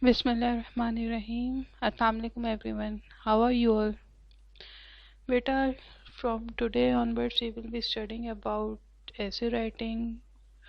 Bismillahirrahmanirrahim. Assalamu alaikum everyone. How are you all? Beta, from today onwards we will be studying about essay writing.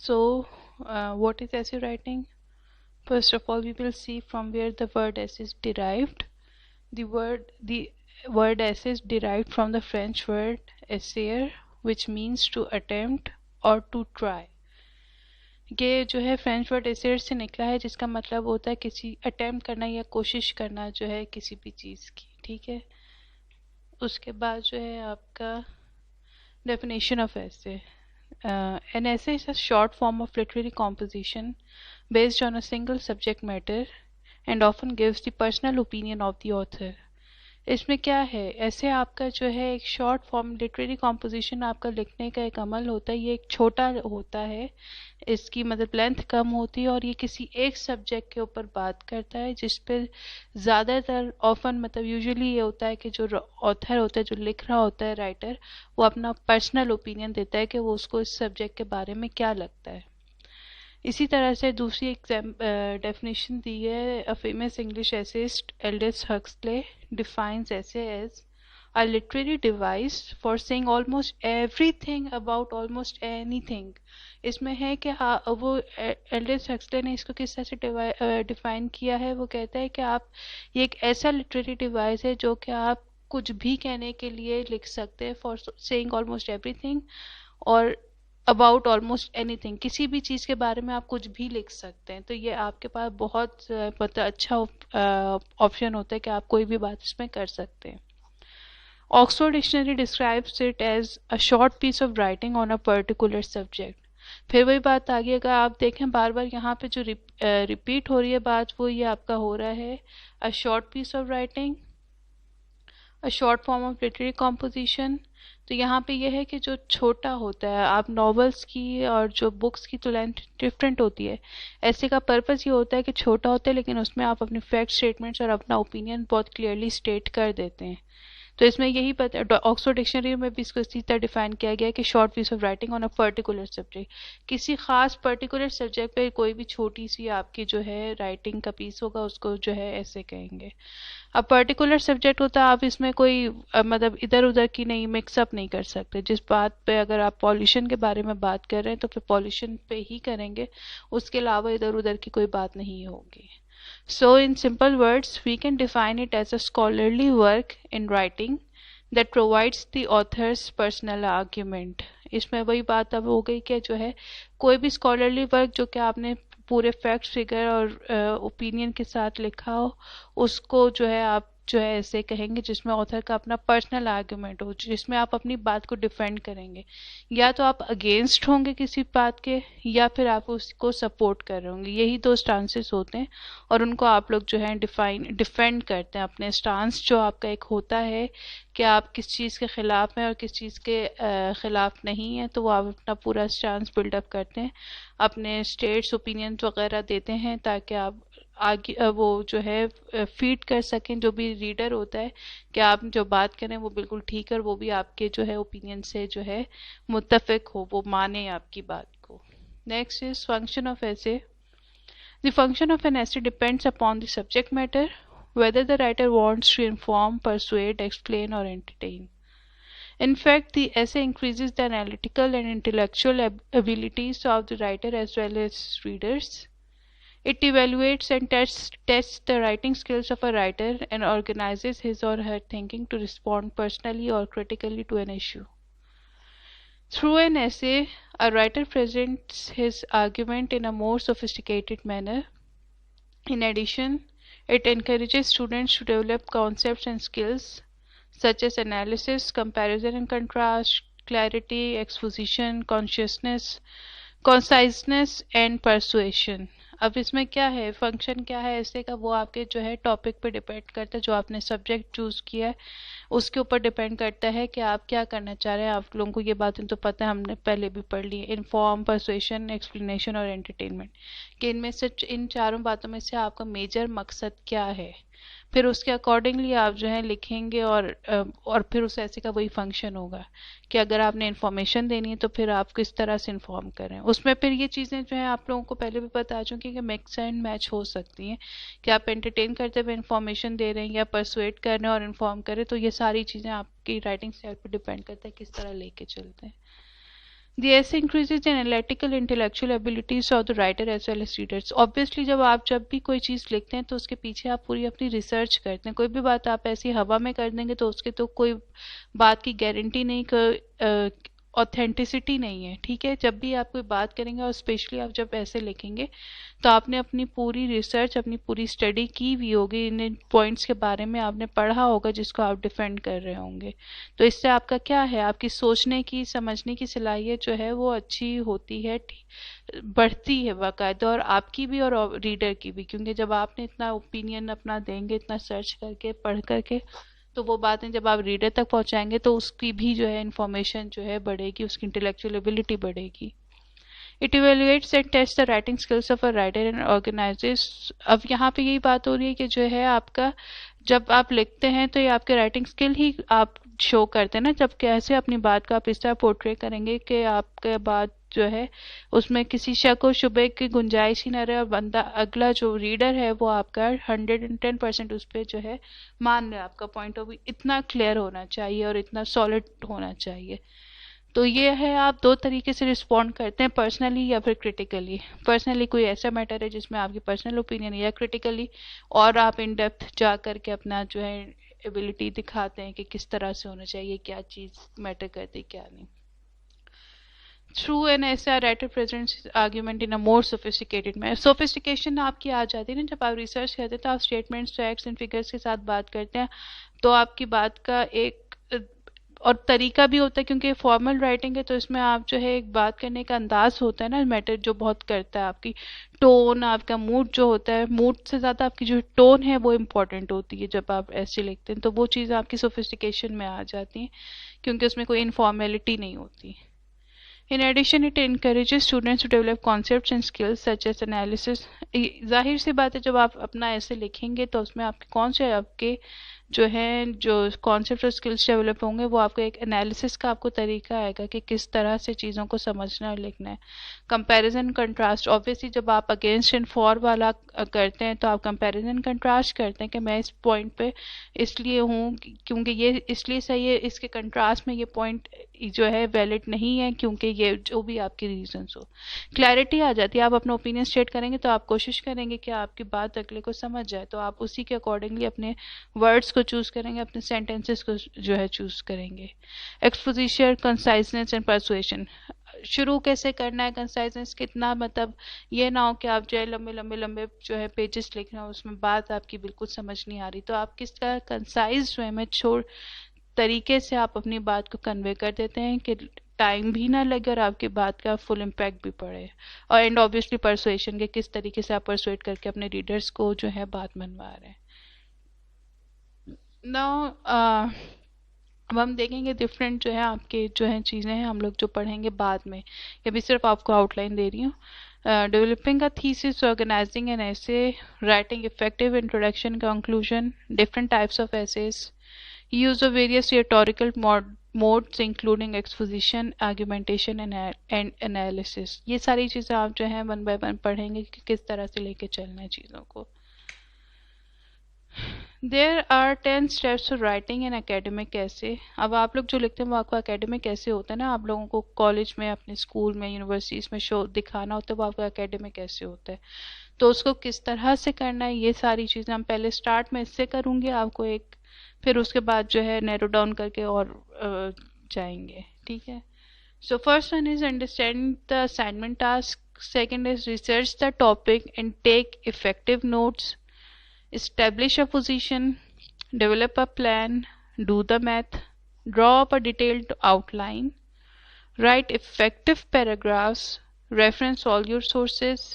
So, what is essay writing? First of all, we will see from where the word essay is derived. The word essay is derived from the French word essayer, which means to attempt or to try. یہ جو ہے French word essayer سے نکلا ہے, جس کا مطلب ہوتا ہے کسی attempt کرنا یا کوشش کرنا جو ہے کسی بھی چیز کی. ٹھیک ہے, اس کے بعد جو ہے آپ کا definition of essay. An essay is a short form of literary composition based on a single subject matter and often gives the personal opinion of the author. اس میں کیا ہے, ایسے آپ کا جو ہے ایک شارٹ فارم لٹریری کمپوزیشن آپ کا لکھنے کا ایک عمل ہوتا ہے. یہ ایک چھوٹا ہوتا ہے, اس کی مطلب لینتھ کم ہوتی ہے, اور یہ کسی ایک سبجیکٹ کے اوپر بات کرتا ہے, جس پہ زیادہ تر آفن مطلب یوزلی یہ ہوتا ہے کہ جو آتھر ہوتا ہے, جو لکھ رہا ہوتا ہے, رائٹر, وہ اپنا پرسنل اوپینین دیتا ہے کہ وہ اس کو اس سبجیکٹ کے بارے میں کیا لگتا ہے. اسی طرح سے دوسری ڈیفینیشن دی ہے. A famous English essayist Aldous Huxley defines essay as a literary device for saying almost everything about almost anything. اس میں ہے کہ وہ ایلڈس ہکسلے نے اس کو کس طرح سے ڈیفائن کیا ہے. وہ کہتا ہے کہ آپ یہ ایک ایسا لٹریری ڈیوائس ہے جو کہ آپ کچھ بھی کہنے کے لیے لکھ سکتے ہیں, for seeing almost everything اور اباؤٹ آلموسٹ اینی تھنگ. کسی بھی چیز کے بارے میں آپ کچھ بھی لکھ سکتے ہیں. تو یہ آپ کے پاس بہت اچھا آپشن ہوتا ہے کہ آپ کوئی بھی بات اس میں کر سکتے ہیں. Oxford dictionary describes it as a short piece of writing on a particular subject. پھر وہی بات آگے, اگر آپ دیکھیں بار بار یہاں پہ جو ریپیٹ ہو رہی ہے بات, وہ یہ آپ کا ہو رہا ہے a short piece of writing, a short form of literary composition. تو یہاں پہ یہ ہے کہ جو چھوٹا ہوتا ہے, آپ ناولس کی اور جو بکس کی تو لینتھ ڈفرینٹ ہوتی ہے. ایسے کا پرپز یہ ہوتا ہے کہ چھوٹا ہوتا ہے لیکن اس میں آپ اپنے فیکٹ اسٹیٹمنٹس اور اپنا اوپینین بہت کلیئرلی اسٹیٹ کر دیتے ہیں. تو اس میں یہی آکسفورڈ ڈکشنری میں بھی اس کو اسی طرح ڈیفائن کیا گیا کہ short piece of writing on a particular subject. کسی خاص پرٹیکولر سبجیکٹ پہ کوئی بھی چھوٹی سی آپ کی جو ہے رائٹنگ کا پیس ہوگا, اس کو جو ہے ایسے کہیں گے. اب پرٹیکولر سبجیکٹ ہوتا ہے, آپ اس میں کوئی مطلب ادھر ادھر کی نہیں مکس اپ نہیں کر سکتے. جس بات پہ اگر آپ پالیوشن کے بارے میں بات کر رہے ہیں تو پھر پالیوشن پہ ہی کریں گے, اس کے علاوہ ادھر ادھر کی کوئی بات نہیں ہوگی. So in simple words, we can define it as a scholarly work in writing that provides the author's personal argument. اس میں وہی بات اب ہو گئی کہ جو ہے کوئی بھی اسکالرلی ورک جو کہ آپ نے پورے فیکٹس فگر اور اوپینین کے ساتھ لکھا ہو, اس کو جو ہے آپ جو ہے ایسے کہیں گے جس میں آتھر کا اپنا پرسنل آرگومنٹ ہو, جس میں آپ اپنی بات کو ڈیفینڈ کریں گے. یا تو آپ اگینسٹ ہوں گے کسی بات کے, یا پھر آپ اس کو سپورٹ کر رہے ہوں گے. یہی دو سٹانسز ہوتے ہیں, اور ان کو آپ لوگ جو ہے ڈیفینڈ کرتے ہیں. اپنے سٹانس جو آپ کا ایک ہوتا ہے کہ آپ کس چیز کے خلاف ہیں اور کس چیز کے خلاف نہیں ہیں, تو وہ آپ اپنا پورا سٹانس بلڈ اپ کرتے ہیں, اپنے اسٹیٹس اوپینینز وغیرہ دیتے ہیں, تاکہ آپ آگے وہ جو ہے فیڈ کر سکیں جو بھی ریڈر ہوتا ہے کہ آپ جو بات کریں وہ بالکل ٹھیک ہے, اور وہ بھی آپ کے جو ہے اوپینین سے جو ہے متفق ہو, وہ مانے آپ کی بات کو. نیکسٹ از فنکشن آف ایسے. The function of an essay depends upon the subject matter, whether the writer wants to inform, persuade, explain, or entertain. In fact, the essay increases the analytical and intellectual abilities of the writer as well as readers. It evaluates and tests the writing skills of a writer and organizes his or her thinking to respond personally or critically to an issue. Through an essay, a writer presents his argument in a more sophisticated manner. In addition, it encourages students to develop concepts and skills such as analysis, comparison and contrast, clarity, exposition, conciseness and persuasion. اب اس میں کیا ہے, function کیا ہے ایسے کا, وہ آپ کے جو ہے ٹاپک پہ ڈیپینڈ کرتا ہے, جو آپ نے سبجیکٹ چوز کیا ہے اس کے اوپر ڈیپینڈ کرتا ہے کہ آپ کیا کرنا چاہ رہے ہیں. آپ لوگوں کو یہ باتیں تو پتہ ہے, ہم نے پہلے بھی پڑھ لی, انفارم, پرسویشن, ایکسپلینیشن اور انٹرٹینمنٹ, کہ ان میں سے ان چاروں باتوں میں سے آپ کا میجر مقصد کیا ہے. پھر اس کے اکارڈنگلی آپ جو ہے لکھیں گے، اور پھر اس ایسے کا وہی فنکشن ہوگا کہ اگر آپ نے انفارمیشن دینی ہے تو پھر آپ کس طرح سے انفارم کریں. اس میں پھر یہ چیزیں جو ہیں آپ لوگوں کو پہلے بھی بتا چکی کہ مکس اینڈ میچ ہو سکتی ہیں، کہ آپ انٹرٹین کرتے ہوئے انفارمیشن دے رہے ہیں یا پرسویٹ کر رہے ہیں اور انفارم کر رہے ہیں، تو یہ ساری چیزیں آپ کی رائٹنگ اسٹائل پہ ڈیپینڈ کرتا ہے کس طرح لے کے چلتے ہیں. The essay increases the analytical intellectual abilities of the writer as well as readers. Obviously جب بھی کوئی چیز لکھتے ہیں تو اس کے پیچھے آپ پوری اپنی ریسرچ کرتے ہیں. کوئی بھی بات آپ ایسی ہوا میں کر دیں گے تو اس کے تو کوئی بات کی گارنٹی نہیں، اوتھینٹسٹی نہیں ہے. ٹھیک ہے، جب بھی آپ کوئی بات کریں گے اور اسپیشلی آپ جب ایسے لکھیں گے تو آپ نے اپنی پوری ریسرچ، اپنی پوری اسٹڈی کی ہوئی ہوگی، ان پوائنٹس کے بارے میں آپ نے پڑھا ہوگا جس کو آپ ڈیفینڈ کر رہے ہوں گے. تو اس سے آپ کا کیا ہے، آپ کی سوچنے کی، سمجھنے کی صلاحیت جو ہے وہ اچھی ہوتی ہے، بڑھتی ہے باقاعدہ، اور آپ کی بھی اور ریڈر کی بھی، کیونکہ جب آپ نے اتنا اوپینین اپنا دیں گے، اتنا سرچ کر کے پڑھ کر کے، تو وہ باتیں جب آپ ریڈر تک پہنچائیں گے تو اس کی بھی جو ہے انفارمیشن جو ہے بڑھے گی، اس کی انٹلیکچوئل ایبلٹی بڑھے گی. It evaluates and tests the writing skills of a writer and organizes. اب یہاں پہ یہی بات ہو رہی ہے کہ جو ہے آپ کا، جب آپ لکھتے ہیں تو یہ آپ کے رائٹنگ سکل ہی آپ شو کرتے ہیں نا، جب کیسے اپنی بات کو آپ اس طرح پورٹری کریں گے کہ آپ کے بات جو ہے اس میں کسی شک و شبے کی گنجائش ہی نہ رہے، اور بندہ اگلا جو ریڈر ہے وہ آپ کا 110% اس پہ جو ہے مان لے. آپ کا پوائنٹ آف ویو اتنا کلیئر ہونا چاہیے اور اتنا سالڈ ہونا چاہیے. تو یہ ہے، آپ دو طریقے سے رسپونڈ کرتے ہیں، پرسنلی یا پھر کریٹیکلی. پرسنلی کوئی ایسا میٹر ہے جس میں آپ کی پرسنل اوپینین ہے، یا کریٹیکلی اور آپ ان ڈیپتھ جا کر کے اپنا جو ہے ایبلٹی دکھاتے ہیں کہ کس طرح سے ہونا چاہیے، کیا چیز میٹر کرتی کیا نہیں. Through an essay, a writer presents his argument in a more sophisticated manner. Sophistication آپ کی آ جاتی ہے نا، جب آپ ریسرچ کرتے ہیں تو آپ اسٹیٹمنٹس، فیکٹس اینڈ فگرس کے ساتھ بات کرتے ہیں، تو آپ کی بات کا ایک اور طریقہ بھی ہوتا ہے، کیونکہ فارمل رائٹنگ ہے تو اس میں آپ جو ہے ایک بات کرنے کا انداز ہوتا ہے نا، میٹر جو بہت کرتا ہے. آپ کی ٹون، آپ کا موڈ جو ہوتا ہے، موڈ سے زیادہ آپ کی جو ٹون ہے وہ امپورٹنٹ ہوتی ہے جب آپ ایسے لکھتے ہیں، تو وہ چیزیں آپ کی سوفسٹیکیشن میں آ جاتی ہیں کیونکہ اس میں کوئی انفارمیلٹی نہیں ہوتی. In addition, it encourages students to develop concepts and skills such as analysis. ظاہر سی بات ہے، جب آپ اپنا ایسے لکھیں گے تو اس میں آپ کے کون سے آپ کے جو ہیں جو کانسیپٹ اور سکلز ڈیولپ ہوں گے، وہ آپ کو ایک انالیسس کا آپ کو طریقہ آئے گا کہ کس طرح سے چیزوں کو سمجھنا اور لکھنا ہے. کمپیریزن کنٹراسٹ، اوبویسلی جب آپ اگینسٹ اینڈ فار والا کرتے ہیں تو آپ کمپیریزن کنٹراسٹ کرتے ہیں کہ میں اس پوائنٹ پہ اس لیے ہوں کیونکہ یہ اس لیے صحیح ہے، اس کے کنٹراسٹ میں یہ پوائنٹ جو ہے ویلڈ نہیں ہے کیونکہ یہ جو بھی آپ کی ریزنس ہو. کلیئرٹی آ جاتی ہے، آپ اپنا اوپینین اسٹیٹ کریں گے تو آپ کوشش کریں گے کہ آپ کی بات اگلے کو سمجھ جائے، تو آپ اسی کے اکارڈنگلی اپنے ورڈز کو چوز کریں گے، اپنے سینٹینسز کو جو ہے چوز کریں گے. Exposition, کنسائزنس and persuasion. شروع کیسے کرنا ہے، کنسائزنس کتنا، مطلب یہ نہ ہو کہ آپ جو ہے لمبے لمبے لمبے جو ہے پیجز لکھ رہے ہیں، اس میں بات آپ کی بالکل سمجھ نہیں آ رہی، تو آپ کس طرح کنسائز جو ہے میں طریقے سے آپ اپنی بات کو کنوے کر دیتے ہیں کہ ٹائم بھی نہ لگے اور آپ کی بات کا فل امپیکٹ بھی پڑے. اور اینڈ آبویسلی پرسویشن کے کس طریقے سے آپ پرسویٹ کر کے اپنے ریڈرز کو جو ہے بات منوا رہے ہیں. اب ہم دیکھیں گے ڈفرینٹ جو ہے آپ کے جو ہیں چیزیں ہیں، ہم لوگ جو پڑھیں گے بعد میں، یہ بھی صرف آپ کو آؤٹ لائن دے رہی ہوں. Developing a thesis, organizing an essay, writing effective introduction, conclusion, different types of essays, use of various rhetorical modes including exposition, argumentation and analysis. یہ ساری چیزیں آپ جو ہیں ون بائی ون پڑھیں گے کہ کس طرح سے لے کے چلنا ہے چیزوں کو. There are 10 steps to writing an academic essay. اب آپ لوگ جو لکھتے ہیں وہ آپ کا اکیڈمک ایسے ہوتا ہے نا، آپ لوگوں کو کالج میں، اپنے اسکول میں، یونیورسٹیز میں شو دکھانا ہوتا ہے، وہ آپ کا اکیڈمک ایسے ہوتا ہے. تو اس کو کس طرح سے کرنا ہے، یہ ساری چیزیں ہم پہلے اسٹارٹ میں اس سے کروں گی آپ کو ایک، پھر اس کے بعد جو ہے نیرو ڈاؤن کر کے اور جائیں گے. ٹھیک ہے. So first one is understand the assignment task. Second is research the topic and take effective notes. Establish a position. Develop a plan. Do the math. Draw up a detailed outline. Write effective paragraphs. Reference all your sources.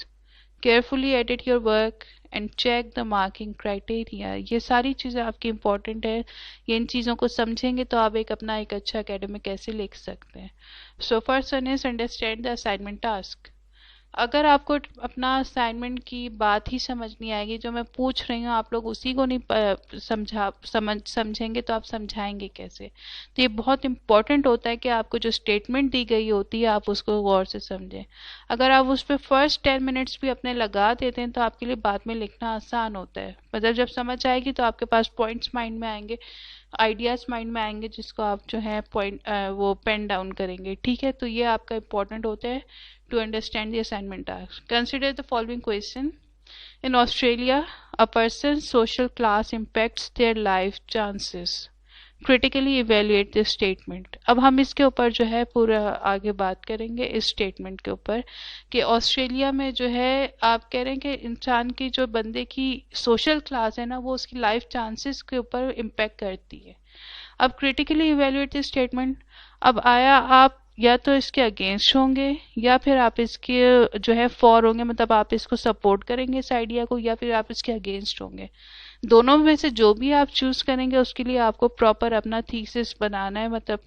Carefully edit your work and check the marking criteria. یہ ساری چیزیں آپ کی important ہے، یہ ان چیزوں کو سمجھیں گے تو آپ اپنا ایک اچھا اکیڈمک ایسے لکھ سکتے ہیں. So first one is understand the assignment task. اگر آپ کو اپنا اسائنمنٹ کی بات ہی سمجھ نہیں آئے گی، جو میں پوچھ رہی ہوں آپ لوگ اسی کو نہیں سمجھیں گے تو آپ سمجھائیں گے کیسے؟ تو یہ بہت امپورٹنٹ ہوتا ہے کہ آپ کو جو اسٹیٹمنٹ دی گئی ہوتی ہے آپ اس کو غور سے سمجھیں. اگر آپ اس پہ فرسٹ 10 منٹس بھی اپنے لگا دیتے ہیں تو آپ کے لیے بعد میں لکھنا آسان ہوتا ہے. مطلب جب سمجھ آئے گی تو آپ کے پاس پوائنٹس مائنڈ میں آئیں گے، آئیڈیاز مائنڈ میں آئیں گے جس کو آپ جو ہے وہ پین ڈاؤن کریں گے. ٹھیک ہے، تو یہ آپ کا امپورٹنٹ ہوتا ہے to understand the assignment task. Consider the following question. In Australia, a person's social class impacts their life chances. Critically evaluate this statement. اب ہم اس کے اوپر جو ہے پورا آگے بات کریں گے اس اسٹیٹمنٹ کے اوپر کہ آسٹریلیا میں جو ہے آپ کہہ رہے ہیں کہ انسان کی جو بندے کی سوشل کلاس ہے نا وہ اس کی لائف چانسز کے اوپر امپیکٹ کرتی ہے. اب کریٹیکلی ایویلویٹ دی اسٹیٹمنٹ. اب آیا آپ یا تو اس کے اگینسٹ ہوں گے یا پھر آپ اس کے جو ہے فور ہوں گے، مطلب آپ اس کو سپورٹ کریں گے اس آئیڈیا کو، یا پھر آپ اس کے اگینسٹ ہوں گے. دونوں میں سے جو بھی آپ چوز کریں گے اس کے لیے آپ کو پراپر اپنا تھیسس بنانا ہے، مطلب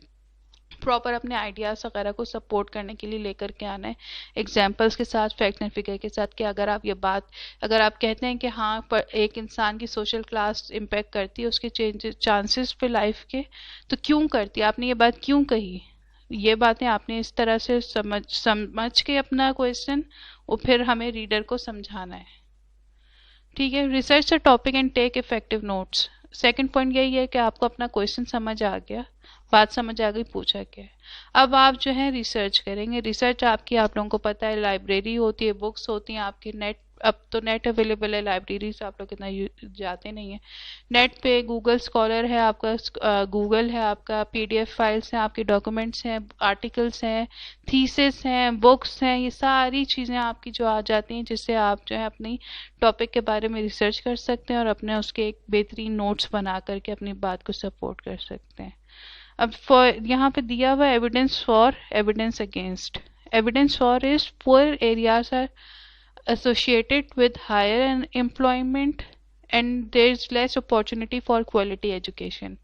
پراپر اپنے آئیڈیاز وغیرہ کو سپورٹ کرنے کے لیے لے کر کے آنا ہے ایگزامپلس کے ساتھ، فیکٹ اینڈ فگر کے ساتھ، کہ اگر آپ یہ بات اگر آپ کہتے ہیں کہ ہاں ایک انسان کی سوشل کلاس امپیکٹ کرتی ہے اس کے چانسز پہ لائف کے، تو کیوں کرتی ہے، آپ نے یہ بات کیوں کہی. یہ باتیں آپ نے اس طرح سے سمجھ کے اپنا کویسچن اور پھر ہمیں ریڈر کو سمجھانا ہے. ٹھیک ہے. Research the topic and take effective notes. Second point یہی ہے کہ آپ کو اپنا کویسچن سمجھ آ گیا، بات سمجھ آ گئی، پوچھا کیا ہے. اب آپ جو ہے ریسرچ کریں گے. ریسرچ آپ کی آپ لوگوں کو پتہ ہے لائبریری ہوتی ہے، بکس ہوتی ہیں آپ کی، نیٹ اب تو نیٹ اویلیبل ہے، لائبریری سے آپ لوگ اتنا جاتے نہیں ہیں. نیٹ پہ گوگل اسکالر ہے آپ کا، گوگل ہے آپ کا، پی ڈی ایف فائلس ہیں آپ کی، ڈاکومنٹس ہیں، آرٹیکلس ہیں، تھیسس ہیں، بکس ہیں، یہ ساری چیزیں آپ کی جو آ جاتی ہیں جس سے آپ جو ہے اپنی ٹاپک کے بارے میں ریسرچ کر سکتے ہیں اور اپنے اس کے ایک بہترین نوٹس بنا کر کے اپنی بات کو سپورٹ کر سکتے ہیں. اب یہاں پہ دیا ہوا evidence for, evidence against. Evidence for is poor areas are associated with higher employment and there is less opportunity for quality education.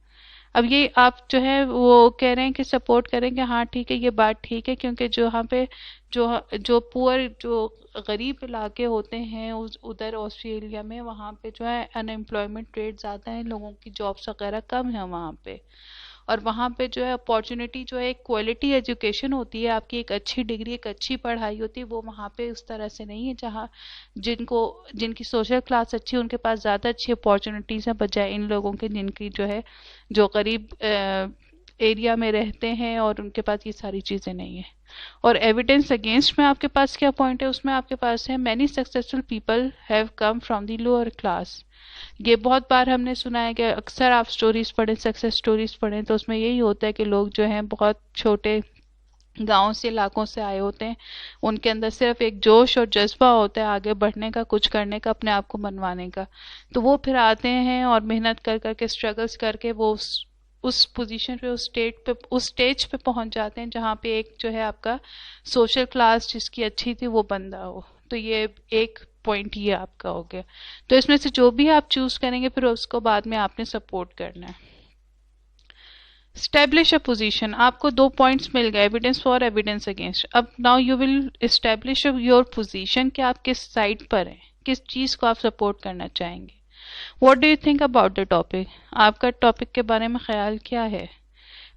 اب یہ آپ جو ہے وہ کہہ رہے ہیں کہ سپورٹ کریں کہ ہاں ٹھیک ہے، یہ بات ٹھیک ہے، کیونکہ جو یہاں پہ جو پور جو غریب علاقے ہوتے ہیں ادھر آسٹریلیا میں، وہاں پہ جو ہے ان امپلائمنٹ ریٹ زیادہ ہیں، لوگوں کی جابس وغیرہ کم ہیں وہاں پہ، اور وہاں پہ جو ہے اپارچونیٹی جو ہے ایک کوالٹی ایجوکیشن ہوتی ہے، آپ کی ایک اچھی ڈگری، ایک اچھی پڑھائی ہوتی ہے، وہ وہاں پہ اس طرح سے نہیں ہے جہاں جن کی سوشل کلاس اچھی ہے ان کے پاس زیادہ اچھی اپارچونیٹیز ہیں بجائے ان لوگوں کے جن کی جو ہے جو غریب ایریا میں رہتے ہیں اور ان کے پاس یہ ساری چیزیں نہیں ہیں. اور ایویڈنس اگینسٹ میں آپ کے پاس کیا پوائنٹ ہے، اس میں آپ کے پاس ہے many successful people have come from the lower class. یہ بہت بار ہم نے سنا ہے کہ اکثر آپ سٹوریز پڑھیں، سکسیس سٹوریز پڑھیں تو اس میں یہی ہوتا ہے کہ لوگ جو ہیں بہت چھوٹے گاؤں سے علاقوں سے آئے ہوتے ہیں، ان کے اندر صرف ایک جوش اور جذبہ ہوتا ہے آگے بڑھنے کا، کچھ کرنے کا، اپنے آپ کو منوانے کا، تو وہ پھر آتے ہیں اور محنت کر کر کے اسٹرگلس کر کے وہ اس پوزیشن پہ، اس اسٹیج پہ پہنچ جاتے ہیں جہاں پہ ایک جو ہے آپ کا سوشل کلاس جس کی اچھی تھی وہ بندہ ہو. تو یہ ایک پوائنٹ یہ آپ کا ہو گیا. تو اس میں سے جو بھی آپ چوز کریں گے پھر اس کو بعد میں آپ نے سپورٹ کرنا ہے. Establish a position. آپ کو 2 پوائنٹس مل گئے، ایویڈنس فار، ایویڈنس اگینسٹ. اب now you will establish your position کہ آپ کس سائڈ پر ہیں، کس چیز کو آپ سپورٹ کرنا چاہیں گے. What do you think about the topic. آپ کا ٹاپک کے بارے میں خیال کیا ہے.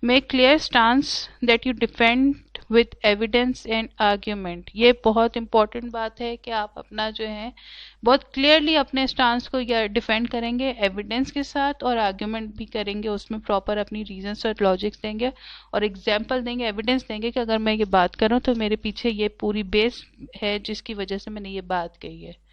Make clear stance that you defend with evidence and argument. یہ بہت امپورٹنٹ بات ہے کہ آپ اپنا جو ہے بہت کلیئرلی اپنے اسٹانس کو یا ڈیفینڈ کریں گے ایویڈنس کے ساتھ، اور آرگیومنٹ بھی کریں گے، اس میں پراپر اپنی ریزنس اور لاجکس دیں گے اور ایگزامپل دیں گے، ایویڈنس دیں گے کہ اگر میں یہ بات کروں تو میرے پیچھے یہ پوری بیس ہے جس کی وجہ سے میں نے یہ بات کہی ہے.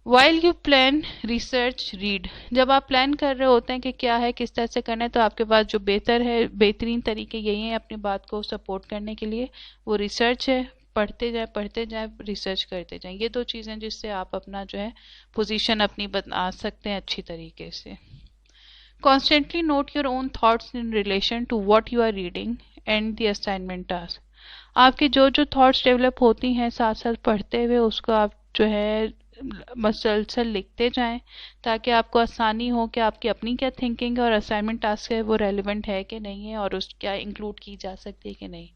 While you plan research read. جب آپ پلان کر رہے ہوتے ہیں کہ کیا ہے، کس طرح سے کرنا ہے، تو آپ کے پاس جو بہترین طریقے یہی ہیں اپنی بات کو سپورٹ کرنے کے لیے، وہ ریسرچ ہے. پڑھتے جائیں، ریسرچ کرتے جائیں. یہ 2 چیزیں جس سے آپ اپنا جو ہے پوزیشن اپنی بنا سکتے ہیں اچھی طریقے سے. Constantly note your own thoughts in relation to what you are reading and the assignment task. آپ کی جو تھاٹس ڈیولپ ہوتی ہیں ساتھ ساتھ پڑھتے ہوئے اس کو آپ جو ہے مسلسل لکھتے جائیں تاکہ آپ کو آسانی ہو کہ آپ کی اپنی کیا تھنکنگ ہے اور اسائنمنٹ ٹاسک ہے وہ ریلیونٹ ہے کہ نہیں ہے اور اس کیا انکلوڈ کی جا سکتی ہے کہ نہیں.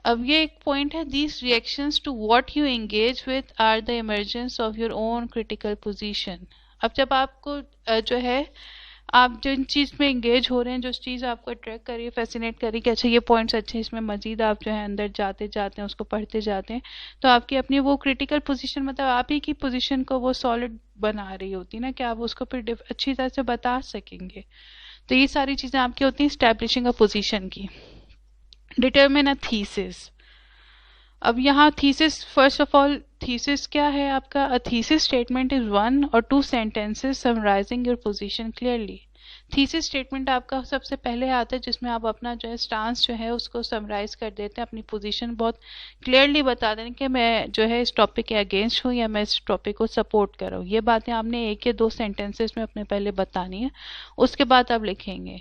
اب یہ ایک پوائنٹ ہے, these reactions to what you engage with are the emergence of your own critical position. اب جب آپ کو جو ہے آپ جن چیز میں انگیج ہو رہے ہیں, جو چیز آپ کو اٹریکٹ کر رہی ہے, فیسینیٹ کر رہی ہے کہ اچھا یہ پوائنٹس اچھے, اس میں مزید آپ جو ہے اندر جاتے جاتے ہیں, اس کو پڑھتے جاتے ہیں, تو آپ کی اپنی وہ کریٹیکل پوزیشن, مطلب آپ ہی کی پوزیشن کو وہ سالڈ بنا رہی ہوتی نا, کہ آپ اس کو پھر اچھی طرح سے بتا سکیں گے. تو یہ ساری چیزیں آپ کی ہوتی ہیں اسٹیبلشنگ اے پوزیشن کی. ڈٹرمن اے تھیسس. اب یہاں thesis, first of all thesis کیا ہے آپ کا؟ Thesis statement is 1 or 2 sentences summarizing your position clearly. Thesis statement آپ کا سب سے پہلے آتا ہے جس میں آپ اپنا جو ہے سٹانس جو ہے اس کو سمرائز کر دیتے ہیں, اپنی پوزیشن بہت کلیئرلی بتا دیں کہ میں جو ہے اس ٹاپک کے اگینسٹ ہوں یا میں اس ٹاپک کو سپورٹ کر رہا ہوں. یہ باتیں آپ نے 1 یا 2 sentences میں اپنے پہلے بتانی ہے, اس کے بعد آپ لکھیں گے.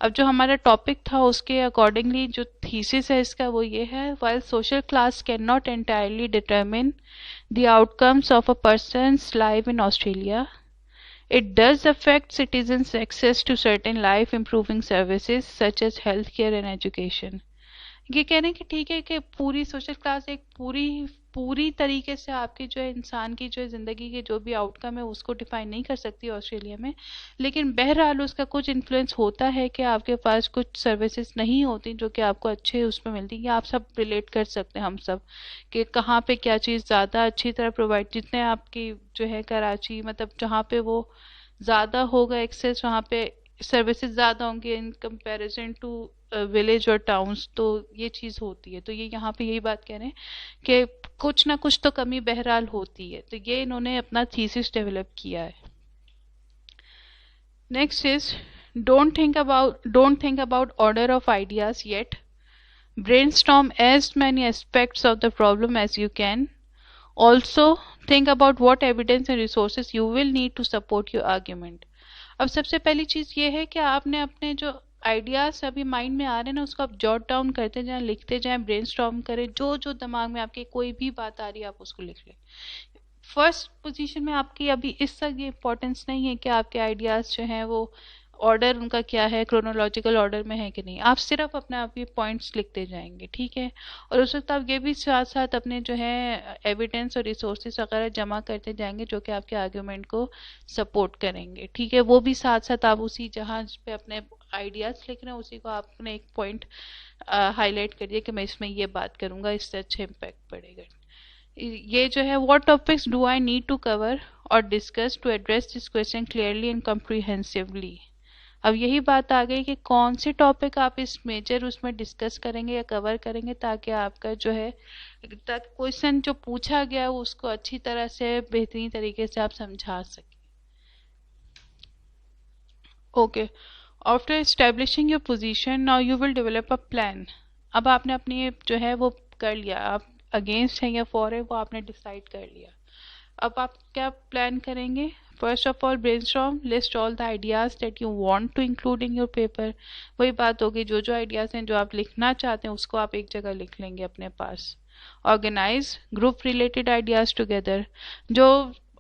اب جو ہمارا ٹاپک تھا اس کے اکارڈنگلی جو تھیسس ہے اس کا وہ یہ ہے, while social class cannot entirely determine the outcomes of a person's life in Australia, it does affect citizens' access to certain life-improving services such as healthcare and education. یہ کہہ رہے ہیں کہ ٹھیک ہے کہ پوری سوشل کلاس ایک پوری طریقے سے آپ کی جو ہے انسان کی جو ہے زندگی کے جو بھی آؤٹ کم ہے اس کو ڈیفائن نہیں کر سکتی آسٹریلیا میں, لیکن بہرحال اس کا کچھ انفلوئنس ہوتا ہے کہ آپ کے پاس کچھ سروسز نہیں ہوتی جو کہ آپ کو اچھے اس میں ملتی. یہ آپ سب ریلیٹ کر سکتے ہیں ہم سب کہ کہاں پہ کیا چیز زیادہ اچھی طرح پرووائڈ, جتنے آپ کی جو ہے کراچی مطلب جہاں پہ وہ زیادہ ہوگا ایکسیس وہاں پہ سروسز زیادہ ہوں گے ان کمپیریزن ٹو ولیج اور ٹاؤنس, تو یہ چیز ہوتی ہے. تو یہ یہاں پہ یہی بات کہہ رہے ہیں کہ کچھ نہ کچھ تو کمی بہرحال ہوتی ہے. تو یہ انہوں نے اپنا تھیسس ڈیولپ کیا ہے. Next is don't think about order of ideas yet. brainstorm as many aspects of the problem as you can. Also, think about what evidence and resources you will need to support your argument. اب سب سے پہلی چیز یہ ہے کہ آپ نے اپنے جو آئیڈیاز ابھی مائنڈ میں آ رہے ہیں نا اس کو آپ جاٹ ڈاؤن کرتے جائیں, لکھتے جائیں, برین اسٹارم کریں, جو دماغ میں آپ کے کوئی بھی بات آ رہی ہے آپ اس کو لکھ لیں. فرسٹ پوزیشن میں آپ کی ابھی اس تک یہ امپورٹنس نہیں ہے کہ آپ کے آئیڈیاز جو ہیں وہ آرڈر ان کا کیا ہے, کرونولوجیکل آرڈر میں ہے کہ نہیں. آپ صرف اپنے آپ یہ پوائنٹس لکھتے جائیں گے, ٹھیک ہے. اور اس وقت آپ یہ بھی ساتھ ساتھ اپنے جو ہے ایویڈنس اور ریسورسز وغیرہ جمع کرتے جائیں گے جو کہ آپ کے آرگیومنٹ کو سپورٹ کریں گے, ٹھیک ہے. وہ بھی ساتھ ساتھ آپ اسی جہاں پہ اپنے آئیڈیاز لکھ رہے ہیں اسی کو آپ نے ایک پوائنٹ ہائی لائٹ کر دیا کہ میں اس میں یہ بات کروں گا, اس سے اچھا امپیکٹ پڑے گا. یہ جو ہے what topics do I need to cover or discuss to address this question clearly and comprehensively. اب یہی بات آ گئی کہ کون سے ٹاپک آپ اس میجر اس میں ڈسکس کریں گے یا کور کریں گے تاکہ آپ کا جو ہے کویشچن جو پوچھا گیا اس کو اچھی طرح سے بہترین طریقے سے آپ سمجھا سکیں. Okay, after establishing your position now you will develop a plan. اب آپ نے اپنی جو ہے وہ کر لیا, آپ اگینسٹ ہے یا فور ہے وہ آپ نے ڈیسائیڈ کر لیا. اب آپ کیا پلان کریں گے؟ First of all brainstorm, list all the ideas that you want to include in your paper. وہی بات ہوگی جو آئیڈیاز ہیں جو آپ لکھنا چاہتے ہیں اس کو آپ ایک جگہ لکھ لیں گے اپنے پاس. organize group related ideas together. جو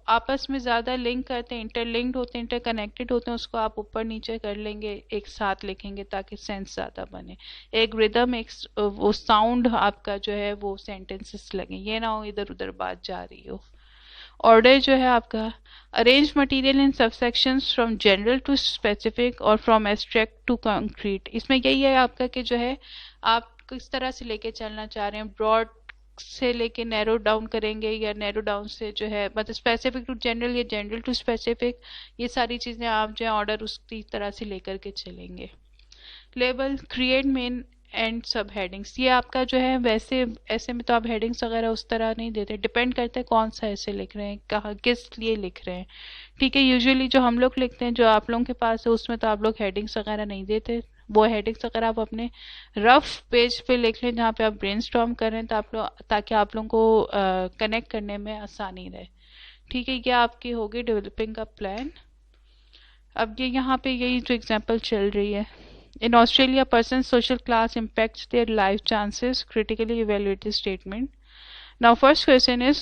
آپس میں زیادہ لنک کرتے ہیں, انٹر لنکڈ ہوتے ہیں, انٹر کنیکٹڈ ہوتے ہیں, اس کو آپ اوپر نیچے کر لیں گے, ایک ساتھ لکھیں گے تاکہ سینس زیادہ بنے. ایک ردم, ایک وہ ساؤنڈ آپ کا جو ہے وہ سینٹینسز لگیں, یہ نہ ہو ادھر ادھر بات جا رہی ہو. آرڈر جو ہے آپ کا arrange material in subsections from general to specific اور فرام ایبسٹریکٹ ٹو کنکریٹ. اس میں یہی ہے آپ کا کہ جو ہے آپ کس طرح سے لے کے چلنا چاہ رہے ہیں, براڈ سے لے کے نیرو ڈاؤن کریں گے یا نیرو ڈاؤن سے جو ہے مطلب اسپیسیفک ٹو جنرل یا جنرل ٹو اسپیسیفک. یہ ساری چیزیں آپ جو ہے آرڈر اس طرح سے لے کر کے چلیں گے. Label, create main and subheadings. یہ آپ کا جو ہے ویسے ایسے میں تو آپ ہیڈنگس وغیرہ اس طرح نہیں دیتے, ڈپینڈ کرتے ہیں کون سا ایسے لکھ رہے ہیں, کہاں کس لیے لکھ رہے ہیں, ٹھیک ہے. یوزلی جو ہم لوگ لکھتے ہیں جو آپ لوگوں کے پاس ہے اس میں تو آپ لوگ ہیڈنگس وغیرہ نہیں دیتے. وہ ہیڈنگس وغیرہ آپ اپنے رف پیج پہ لکھ لیں جہاں پہ آپ برین اسٹارم کر رہے ہیں تاکہ آپ لوگوں کو کنیکٹ کرنے میں آسانی رہے, ٹھیک ہے. یہ آپ کی ہوگی ڈیولپنگ کا پلان. اب یہ یہاں پہ یہی جو اگزامپل چل رہی ہے. In Australia, a person's social class impacts their life chances. Critically evaluate this statement. Now first question is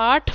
8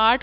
8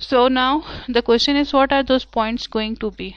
So now the question is, what are those points going to be?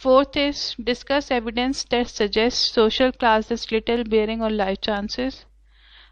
Fourth is discuss evidence that suggests social class has little bearing on life chances.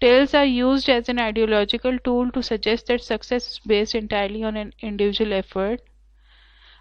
Tales are used as an ideological tool to suggest that success is based entirely on an individual effort.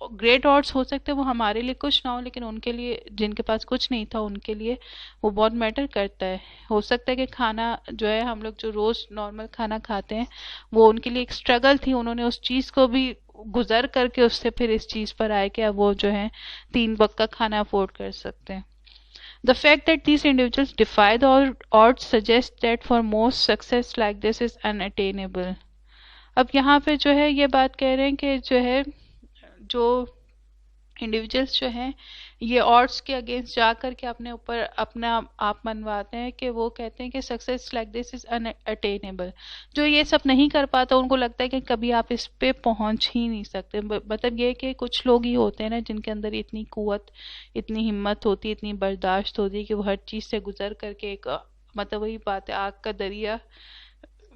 Great odds ہو سکتے وہ ہمارے لیے کچھ نہ ہو، لیکن ان کے لیے جن کے پاس کچھ نہیں تھا ان کے لیے وہ بہت میٹر کرتا ہے. ہو سکتا ہے کہ کھانا جو ہے ہم لوگ جو روز نارمل کھانا کھاتے ہیں وہ ان کے لیے ایک اسٹرگل تھی، انہوں نے اس چیز کو بھی گزر کر کے اس سے پھر اس چیز پر آئے کہ اب وہ جو ہے 3 وقت کا کھانا افورڈ کر سکتے ہیں. The fact that these individuals defy the odds suggests that for most success like this is unattainable. اب یہاں پہ جو ہے یہ بات کہہ رہے ہیں کہ جو ہے جو انڈیویجولس جو ہیں یہ آڈس کے اگینسٹ جا کر کے اپنے اوپر اپنا آپ منواتے ہیں کہ وہ کہتے ہیں کہ success like this is in attainable. جو یہ سب نہیں کر پاتا ان کو لگتا ہے کہ کبھی آپ اس پہ پہنچ ہی نہیں سکتے. مطلب یہ کہ کچھ لوگ ہی ہوتے ہیں نا جن کے اندر اتنی قوت، اتنی ہمت ہوتی ہے، اتنی برداشت ہوتی ہے کہ وہ ہر چیز سے گزر کر کے ایک مطلب وہی بات ہے آگ کا دریا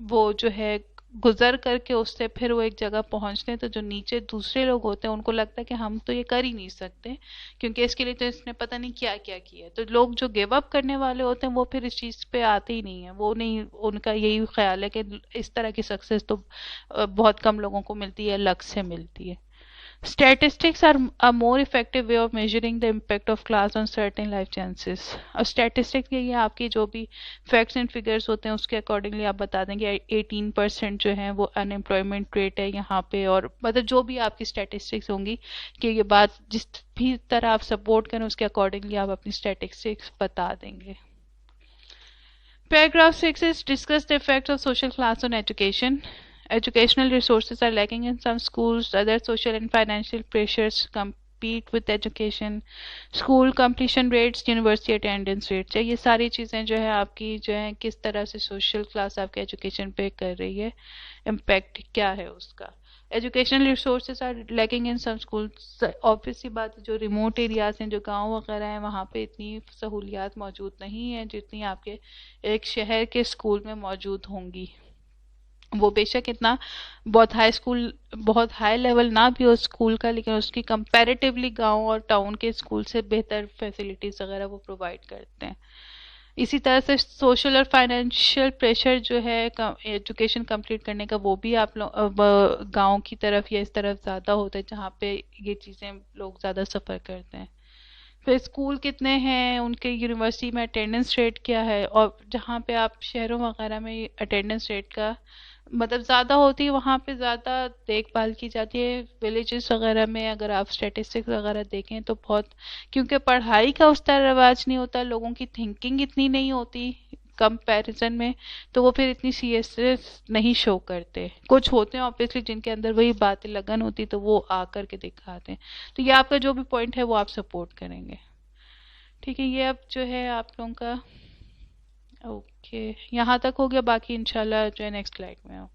وہ جو ہے گزر کر کے اس سے پھر وہ ایک جگہ پہنچتے ہیں. تو جو نیچے دوسرے لوگ ہوتے ہیں ان کو لگتا ہے کہ ہم تو یہ کر ہی نہیں سکتے کیونکہ اس کے لیے تو اس نے پتہ نہیں کیا کیا کیا. تو لوگ جو گیو اپ کرنے والے ہوتے ہیں وہ پھر اس چیز پہ آتے ہی نہیں ہیں. وہ نہیں، ان کا یہی خیال ہے کہ اس طرح کی سکسیس تو بہت کم لوگوں کو ملتی ہے، لک سے ملتی ہے. Statistics are a more effective way of measuring the impact of class on certain life chances. اور statistics کے یہ آپ کی جو بھی facts and figures ہوتے ہیں اس کے accordingly آپ بتا دیں گے 18% جو ہیں وہ unemployment rate ہے یہاں پہ، اور مطلب جو بھی آپ کی statistics ہوں گی کہ یہ بات جس بھی طرح آپ سپورٹ کریں اس کے accordingly آپ اپنی statistics بتا دیں گے. Paragraph 6 is discuss the effects of social class on education. Educational resources are lacking in some schools. Other social and financial pressures compete with education. School completion rates, university attendance rates. یہ ساری چیزیں جو ہے آپ کی جو ہے کس طرح سے سوشل کلاس آپ کے ایجوکیشن پہ کر رہی ہے، امپیکٹ کیا ہے اس کا. Educational resources are lacking in some schools. Obvious سی بات جو ریموٹ ایریاز ہیں، جو گاؤں وغیرہ ہیں، وہاں پہ اتنی سہولیات موجود نہیں ہیں جتنی آپ کے ایک شہر کے اسکول میں موجود ہوں گی. وہ بے شک اتنا بہت ہائی اسکول، بہت ہائی لیول نہ بھی ہو اسکول کا، لیکن اس کی کمپیریٹیولی گاؤں اور ٹاؤن کے اسکول سے بہتر فیسلٹیز وغیرہ وہ پرووائڈ کرتے ہیں. اسی طرح سے سوشل اور فائنینشیل پریشر جو ہے ایجوکیشن کمپلیٹ کرنے کا وہ بھی آپ گاؤں کی طرف یا اس طرف زیادہ ہوتا ہے جہاں پہ یہ چیزیں لوگ زیادہ سفر کرتے ہیں. پھر اسکول کتنے ہیں، ان کے یونیورسٹی میں اٹینڈنس ریٹ کیا ہے، اور جہاں پہ آپ شہروں وغیرہ میں اٹینڈنس ریٹ کا مطلب زیادہ ہوتی ہے وہاں پہ زیادہ دیکھ بھال کی جاتی ہے. ولیجز وغیرہ میں اگر آپ اسٹیٹسٹکس وغیرہ دیکھیں تو بہت، کیونکہ پڑھائی کا اس طرح رواج نہیں ہوتا، لوگوں کی تھنکنگ اتنی نہیں ہوتی کمپیریزن میں، تو وہ پھر اتنی سیریسنس نہیں شو کرتے. کچھ ہوتے ہیں آبویسلی جن کے اندر وہی باتیں لگن ہوتی تو وہ آ کر کے دکھاتے ہیں. تو یہ آپ کا جو بھی پوائنٹ ہے وہ آپ سپورٹ کریں گے. ٹھیک ہے، یہ اب جو ہے آپ لوگوں کا اوکے یہاں تک ہو گیا، باقی انشاءاللہ جو ہے نیکسٹ سلائیڈ میں ہو.